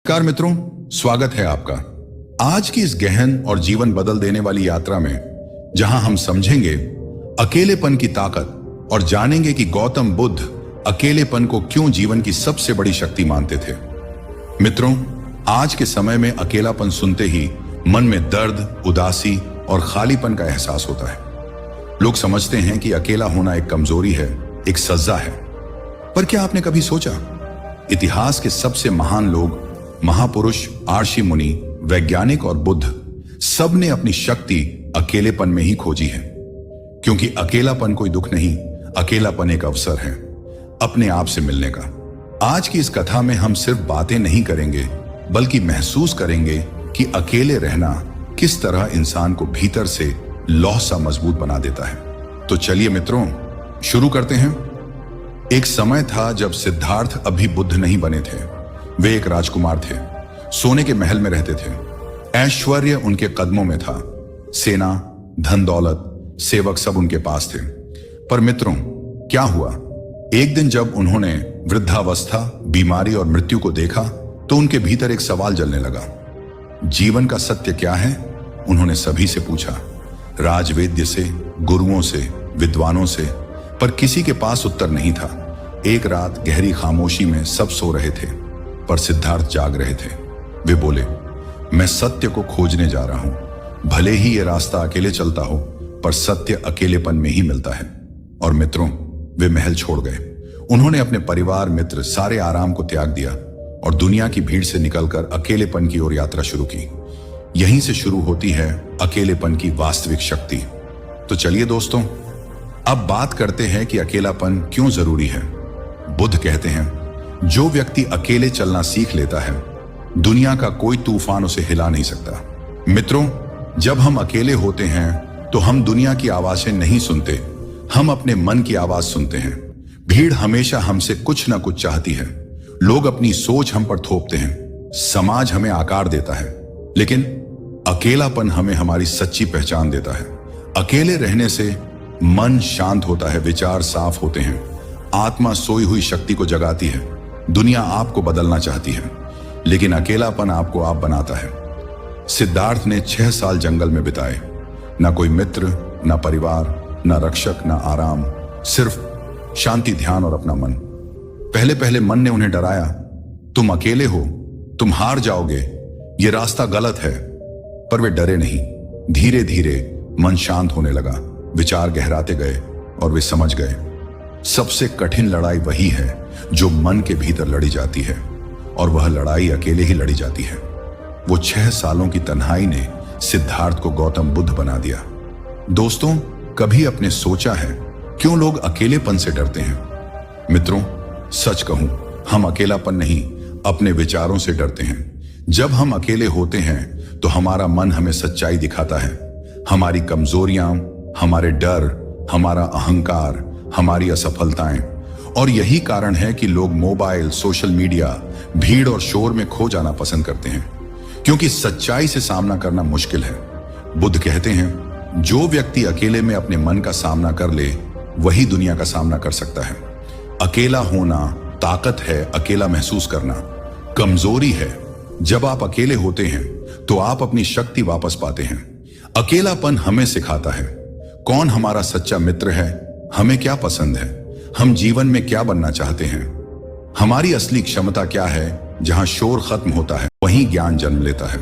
नमस्कार मित्रों, स्वागत है आपका आज की इस गहन और जीवन बदल देने वाली यात्रा में, जहां हम समझेंगे अकेलेपन की ताकत और जानेंगे कि गौतम बुद्ध अकेलेपन को क्यों जीवन की सबसे बड़ी शक्ति मानते थे। मित्रों, आज के समय में अकेलापन सुनते ही मन में दर्द, उदासी और खालीपन का एहसास होता है। लोग समझते हैं कि अकेला होना एक कमजोरी है, एक सजा है। पर क्या आपने कभी सोचा, इतिहास के सबसे महान लोग, महापुरुष, आर्षि मुनि, वैज्ञानिक और बुद्ध, सब ने अपनी शक्ति अकेलेपन में ही खोजी है। क्योंकि अकेलापन कोई दुख नहीं, अकेलापन एक अवसर है अपने आप से मिलने का। आज की इस कथा में हम सिर्फ बातें नहीं करेंगे, बल्कि महसूस करेंगे कि अकेले रहना किस तरह इंसान को भीतर से लौह सा मजबूत बना देता है। तो चलिए मित्रों, शुरू करते हैं। एक समय था जब सिद्धार्थ अभी बुद्ध नहीं बने थे। वे एक राजकुमार थे, सोने के महल में रहते थे। ऐश्वर्य उनके कदमों में था, सेना, धन दौलत, सेवक सब उनके पास थे। पर मित्रों, क्या हुआ? एक दिन जब उन्होंने वृद्धावस्था, बीमारी और मृत्यु को देखा, तो उनके भीतर एक सवाल जलने लगा। जीवन का सत्य क्या है? उन्होंने सभी से पूछा, राजवेद्य से, गुरुओं से, विद्वानों से, पर किसी के पास उत्तर नहीं था। एक रात गहरी खामोशी में सब सो रहे थे, पर सिद्धार्थ जाग रहे थे। वे बोले, मैं सत्य को खोजने जा रहा हूं। भले ही यह रास्ता अकेले चलता हो, पर सत्य अकेलेपन में ही मिलता है। और मित्रों, वे महल छोड़ गए। उन्होंने अपने परिवार, मित्र, सारे आराम को त्याग दिया और दुनिया की भीड़ से निकलकर अकेलेपन की ओर यात्रा शुरू की। यहीं से शुरू होती है अकेलेपन की वास्तविक शक्ति। तो चलिए दोस्तों, अब बात करते हैं कि अकेलापन क्यों जरूरी है। बुद्ध कहते हैं, जो व्यक्ति अकेले चलना सीख लेता है, दुनिया का कोई तूफान उसे हिला नहीं सकता। मित्रों, जब हम अकेले होते हैं तो हम दुनिया की आवाजें नहीं सुनते, हम अपने मन की आवाज सुनते हैं। भीड़ हमेशा हमसे कुछ ना कुछ चाहती है। लोग अपनी सोच हम पर थोपते हैं, समाज हमें आकार देता है, लेकिन अकेलापन हमें हमारी सच्ची पहचान देता है। अकेले रहने से मन शांत होता है, विचार साफ होते हैं, आत्मा सोई हुई शक्ति को जगाती है। दुनिया आपको बदलना चाहती है, लेकिन अकेलापन आपको आप बनाता है। सिद्धार्थ ने 6 साल जंगल में बिताए। ना कोई मित्र, ना परिवार, ना रक्षक, ना आराम, सिर्फ शांति, ध्यान और अपना मन। पहले पहले मन ने उन्हें डराया, तुम अकेले हो, तुम हार जाओगे, ये रास्ता गलत है। पर वे डरे नहीं। धीरे धीरे मन शांत होने लगा, विचार गहराते गए और वे समझ गए, सबसे कठिन लड़ाई वही है जो मन के भीतर लड़ी जाती है, और वह लड़ाई अकेले ही लड़ी जाती है। वो 6 सालों की तन्हाई ने सिद्धार्थ को गौतम बुद्ध बना दिया। दोस्तों, कभी अपने सोचा है क्यों लोग अकेलेपन से डरते हैं? मित्रों, सच कहूं, हम अकेलापन नहीं, अपने विचारों से डरते हैं। जब हम अकेले होते हैं तो हमारा मन हमें सच्चाई दिखाता है। हमारी कमजोरियां, हमारे डर, हमारा अहंकार, हमारी असफलताएं। और यही कारण है कि लोग मोबाइल, सोशल मीडिया, भीड़ और शोर में खो जाना पसंद करते हैं, क्योंकि सच्चाई से सामना करना मुश्किल है। बुद्ध कहते हैं, जो व्यक्ति अकेले में अपने मन का सामना कर ले, वही दुनिया का सामना कर सकता है। अकेला होना ताकत है, अकेला महसूस करना कमजोरी है। जब आप अकेले होते हैं तो आप अपनी शक्ति वापस पाते हैं। अकेलापन हमें सिखाता है कौन हमारा सच्चा मित्र है, हमें क्या पसंद है, हम जीवन में क्या बनना चाहते हैं, हमारी असली क्षमता क्या है। जहां शोर खत्म होता है, वहीं ज्ञान जन्म लेता है।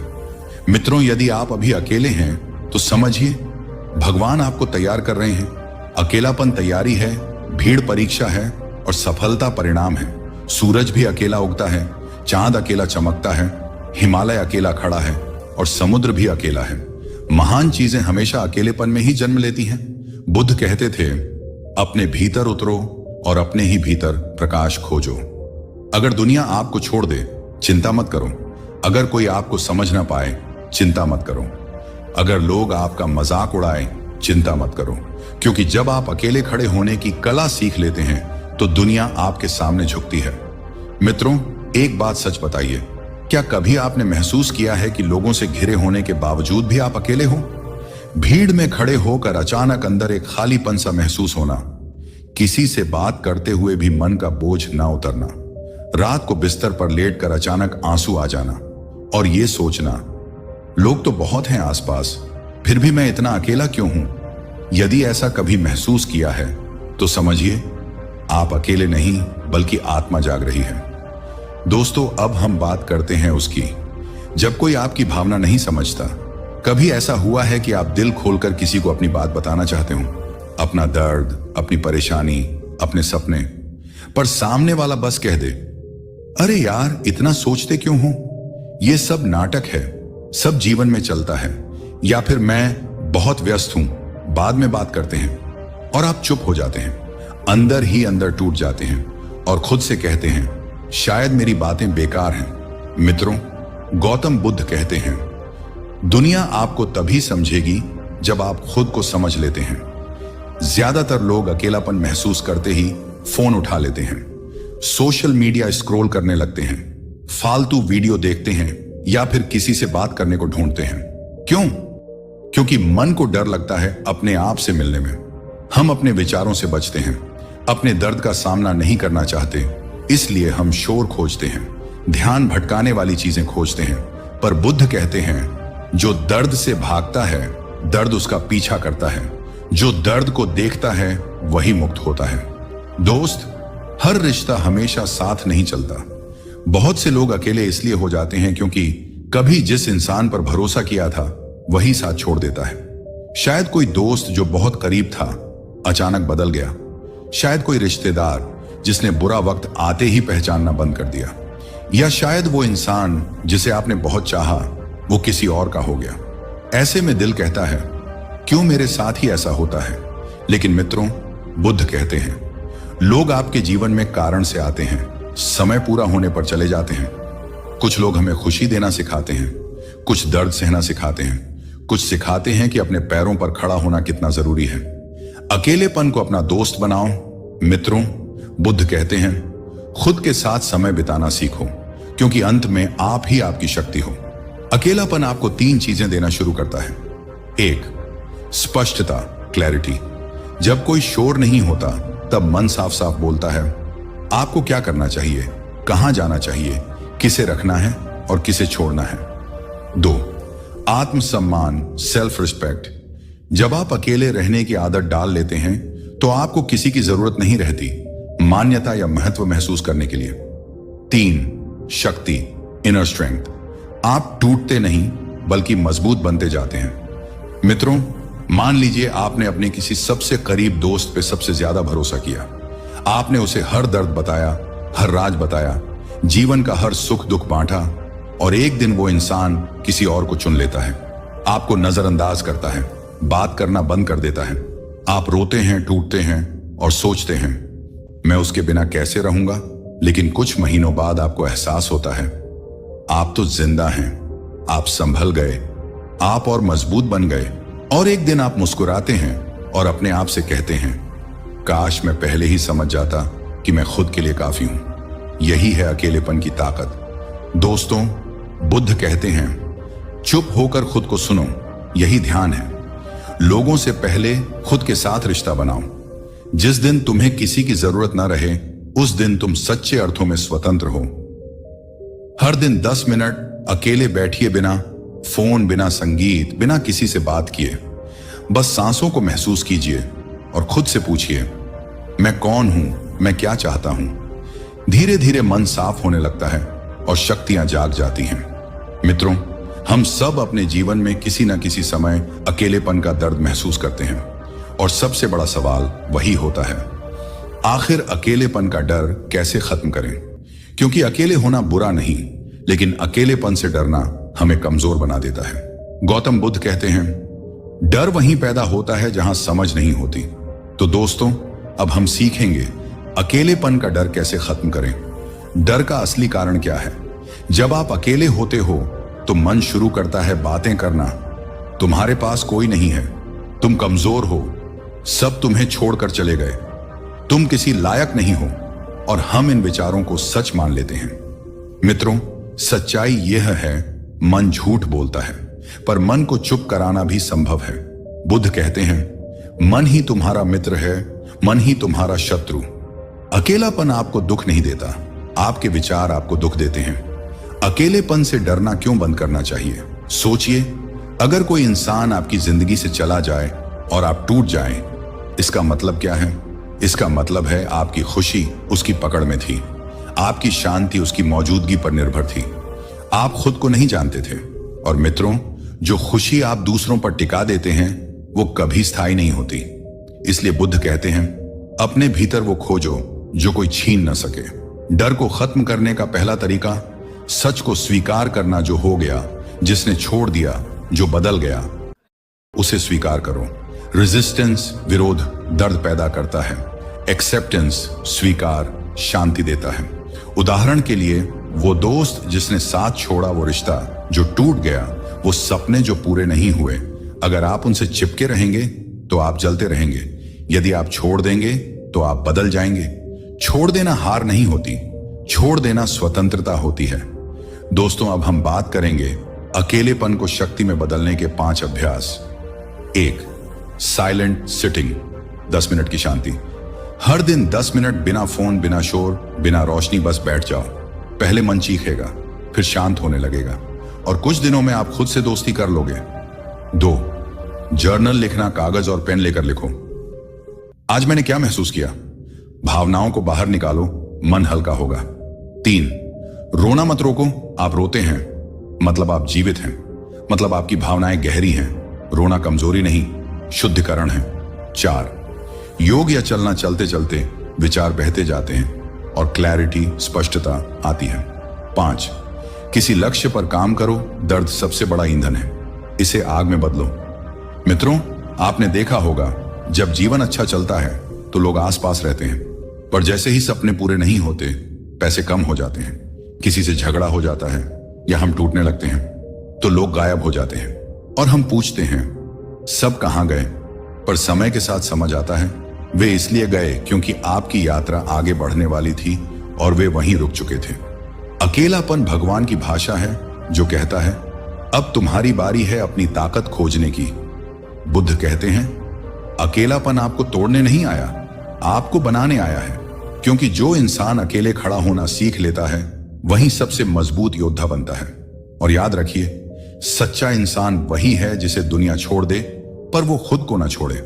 मित्रों, यदि आप अभी अकेले हैं तो समझिए, भगवान आपको तैयार कर रहे हैं। अकेलापन तैयारी है, भीड़ परीक्षा है और सफलता परिणाम है। सूरज भी अकेला उगता है, चांद अकेला चमकता है, हिमालय अकेला खड़ा है और समुद्र भी अकेला है। महान चीजें हमेशा अकेलेपन में ही जन्म लेती हैं। बुद्ध कहते थे, अपने भीतर उतरो और अपने ही भीतर प्रकाश खोजो। अगर दुनिया आपको छोड़ दे, चिंता मत करो। अगर कोई आपको समझ ना पाए, चिंता मत करो। अगर लोग आपका मजाक उड़ाए, चिंता मत करो। क्योंकि जब आप अकेले खड़े होने की कला सीख लेते हैं तो दुनिया आपके सामने झुकती है। मित्रों, एक बात सच बताइए, क्या कभी आपने महसूस किया है कि लोगों से घिरे होने के बावजूद भी आप अकेले हो? भीड़ में खड़े होकर अचानक अंदर एक खालीपन सा महसूस होना, किसी से बात करते हुए भी मन का बोझ ना उतरना, रात को बिस्तर पर लेटकर अचानक आंसू आ जाना और ये सोचना, लोग तो बहुत हैं आसपास, फिर भी मैं इतना अकेला क्यों हूं। यदि ऐसा कभी महसूस किया है तो समझिए आप अकेले नहीं बल्कि आत्मा जाग रही है। दोस्तों, अब हम बात करते हैं उसकी जब कोई आपकी भावना नहीं समझता। कभी ऐसा हुआ है कि आप दिल खोलकर किसी को अपनी बात बताना चाहते हो, अपना दर्द, अपनी परेशानी, अपने सपने, पर सामने वाला बस कह दे, अरे यार इतना सोचते क्यों हो, ये सब नाटक है, सब जीवन में चलता है, या फिर मैं बहुत व्यस्त हूं, बाद में बात करते हैं, और आप चुप हो जाते हैं, अंदर ही अंदर टूट जाते हैं और खुद से कहते हैं शायद मेरी बातें बेकार हैं। मित्रों, गौतम बुद्ध कहते हैं दुनिया आपको तभी समझेगी जब आप खुद को समझ लेते हैं। ज्यादातर लोग अकेलापन महसूस करते ही फोन उठा लेते हैं, सोशल मीडिया स्क्रॉल करने लगते हैं, फालतू वीडियो देखते हैं या फिर किसी से बात करने को ढूंढते हैं। क्यों? क्योंकि मन को डर लगता है अपने आप से मिलने में। हम अपने विचारों से बचते हैं, अपने दर्द का सामना नहीं करना चाहते, इसलिए हम शोर खोजते हैं, ध्यान भटकाने वाली चीजें खोजते हैं। पर बुद्ध कहते हैं जो दर्द से भागता है दर्द उसका पीछा करता है, जो दर्द को देखता है वही मुक्त होता है। दोस्त, हर रिश्ता हमेशा साथ नहीं चलता। बहुत से लोग अकेले इसलिए हो जाते हैं क्योंकि कभी जिस इंसान पर भरोसा किया था वही साथ छोड़ देता है। शायद कोई दोस्त जो बहुत करीब था अचानक बदल गया, शायद कोई रिश्तेदार जिसने बुरा वक्त आते ही पहचानना बंद कर दिया, या शायद वो इंसान जिसे आपने बहुत चाहा वो किसी और का हो गया। ऐसे में दिल कहता है क्यों मेरे साथ ही ऐसा होता है। लेकिन मित्रों, बुद्ध कहते हैं लोग आपके जीवन में कारण से आते हैं, समय पूरा होने पर चले जाते हैं। कुछ लोग हमें खुशी देना सिखाते हैं, कुछ दर्द सहना सिखाते हैं, कुछ सिखाते हैं कि अपने पैरों पर खड़ा होना कितना जरूरी है। अकेलेपन को अपना दोस्त बनाओ। मित्रों, बुद्ध कहते हैं खुद के साथ समय बिताना सीखो, क्योंकि अंत में आप ही आपकी शक्ति हो। अकेलापन आपको 3 चीजें देना शुरू करता है। 1, स्पष्टता, क्लैरिटी। जब कोई शोर नहीं होता तब मन साफ साफ बोलता है आपको क्या करना चाहिए, कहां जाना चाहिए, किसे रखना है और किसे छोड़ना है। 2, आत्मसम्मान, सेल्फ रिस्पेक्ट। जब आप अकेले रहने की आदत डाल लेते हैं तो आपको किसी की जरूरत नहीं रहती मान्यता या महत्व महसूस करने के लिए। 3, शक्ति, इनर स्ट्रेंथ। आप टूटते नहीं बल्कि मजबूत बनते जाते हैं। मित्रों, मान लीजिए आपने अपने किसी सबसे करीब दोस्त पे सबसे ज्यादा भरोसा किया। आपने उसे हर दर्द बताया, हर राज बताया, जीवन का हर सुख दुख बांटा, और एक दिन वो इंसान किसी और को चुन लेता है, आपको नजरअंदाज करता है, बात करना बंद कर देता है। आप रोते हैं, टूटते हैं और सोचते हैं मैं उसके बिना कैसे रहूंगा। लेकिन कुछ महीनों बाद आपको एहसास होता है आप तो जिंदा हैं, आप संभल गए, आप और मजबूत बन गए। और एक दिन आप मुस्कुराते हैं और अपने आप से कहते हैं काश मैं पहले ही समझ जाता कि मैं खुद के लिए काफी हूं। यही है अकेलेपन की ताकत। दोस्तों, बुद्ध कहते हैं चुप होकर खुद को सुनो, यही ध्यान है। लोगों से पहले खुद के साथ रिश्ता बनाओ। जिस दिन तुम्हें किसी की जरूरत ना रहे उस दिन तुम सच्चे अर्थों में स्वतंत्र हो। हर दिन 10 मिनट अकेले बैठिए, बिना फोन, बिना संगीत, बिना किसी से बात किए। बस सांसों को महसूस कीजिए और खुद से पूछिए मैं कौन हूं, मैं क्या चाहता हूं। धीरे धीरे मन साफ होने लगता है और शक्तियां जाग जाती हैं। मित्रों, हम सब अपने जीवन में किसी न किसी समय अकेलेपन का दर्द महसूस करते हैं, और सबसे बड़ा सवाल वही होता है आखिर अकेलेपन का डर कैसे खत्म करें। क्योंकि अकेले होना बुरा नहीं, लेकिन अकेलेपन से डरना हमें कमजोर बना देता है। गौतम बुद्ध कहते हैं डर वहीं पैदा होता है जहां समझ नहीं होती। तो दोस्तों, अब हम सीखेंगे अकेलेपन का डर कैसे खत्म करें। डर का असली कारण क्या है? जब आप अकेले होते हो तो मन शुरू करता है बातें करना। तुम्हारे पास कोई नहीं है, तुम कमजोर हो, सब तुम्हें छोड़कर चले गए, तुम किसी लायक नहीं हो, और हम इन विचारों को सच मान लेते हैं। मित्रों, सच्चाई यह है मन झूठ बोलता है, पर मन को चुप कराना भी संभव है। बुद्ध कहते हैं मन ही तुम्हारा मित्र है, मन ही तुम्हारा शत्रु। अकेलापन आपको दुख नहीं देता, आपके विचार आपको दुख देते हैं। अकेलेपन से डरना क्यों बंद करना चाहिए? सोचिए, अगर कोई इंसान आपकी जिंदगी से चला जाए और आप टूट जाएं, इसका मतलब क्या है? इसका मतलब है आपकी खुशी उसकी पकड़ में थी, आपकी शांति उसकी मौजूदगी पर निर्भर थी। आप खुद को नहीं जानते थे। और मित्रों, जो खुशी आप दूसरों पर टिका देते हैं वो कभी स्थायी नहीं होती। इसलिए बुद्ध कहते हैं, अपने भीतर वो खोजो जो कोई छीन न सके। डर को खत्म करने का पहला तरीका सच को स्वीकार करना। जो हो गया, जिसने छोड़ दिया, जो बदल गया, उसे स्वीकार करो। रेजिस्टेंस, विरोध, दर्द पैदा करता है। एक्सेप्टेंस, स्वीकार, शांति देता है। उदाहरण के लिए, वो दोस्त जिसने साथ छोड़ा, वो रिश्ता जो टूट गया, वो सपने जो पूरे नहीं हुए, अगर आप उनसे चिपके रहेंगे तो आप जलते रहेंगे। यदि आप छोड़ देंगे तो आप बदल जाएंगे। छोड़ देना हार नहीं होती, छोड़ देना स्वतंत्रता होती है। दोस्तों, अब हम बात करेंगे अकेलेपन को शक्ति में बदलने के 5 अभ्यास। 1. साइलेंट सिटिंग, 10 मिनट की शांति। हर दिन 10 मिनट बिना फोन, बिना शोर, बिना रोशनी, बस बैठ जाओ। पहले मन चीखेगा, फिर शांत होने लगेगा और कुछ दिनों में आप खुद से दोस्ती कर लोगे। 2. जर्नल लिखना, कागज और पेन लेकर लिखो। आज मैंने क्या महसूस किया? भावनाओं को बाहर निकालो, मन हल्का होगा। 3. रोना मत रोको। आप रोते हैं मतलब आप जीवित हैं, मतलब आपकी भावनाएं गहरी हैं। रोना कमजोरी नहीं, शुद्धिकरण है। 4. योग या चलना, चलते चलते विचार बहते जाते हैं और क्लैरिटी, स्पष्टता आती है। 5. किसी लक्ष्य पर काम करो। दर्द सबसे बड़ा ईंधन है, इसे आग में बदलो। मित्रों, आपने देखा होगा, जब जीवन अच्छा चलता है तो लोग आसपास रहते हैं, पर जैसे ही सपने पूरे नहीं होते, पैसे कम हो जाते हैं, किसी से झगड़ा हो जाता है या हम टूटने लगते हैं, तो लोग गायब हो जाते हैं और हम पूछते हैं, सब कहां गए? पर समय के साथ समझ आता है, वे इसलिए गए क्योंकि आपकी यात्रा आगे बढ़ने वाली थी और वे वहीं रुक चुके थे। अकेलापन भगवान की भाषा है जो कहता है, अब तुम्हारी बारी है अपनी ताकत खोजने की। बुद्ध कहते हैं, अकेलापन आपको तोड़ने नहीं आया, आपको बनाने आया है। क्योंकि जो इंसान अकेले खड़ा होना सीख लेता है, वही सबसे मजबूत योद्धा बनता है। और याद रखिए, सच्चा इंसान वही है जिसे दुनिया छोड़ दे पर वो खुद को ना छोड़े।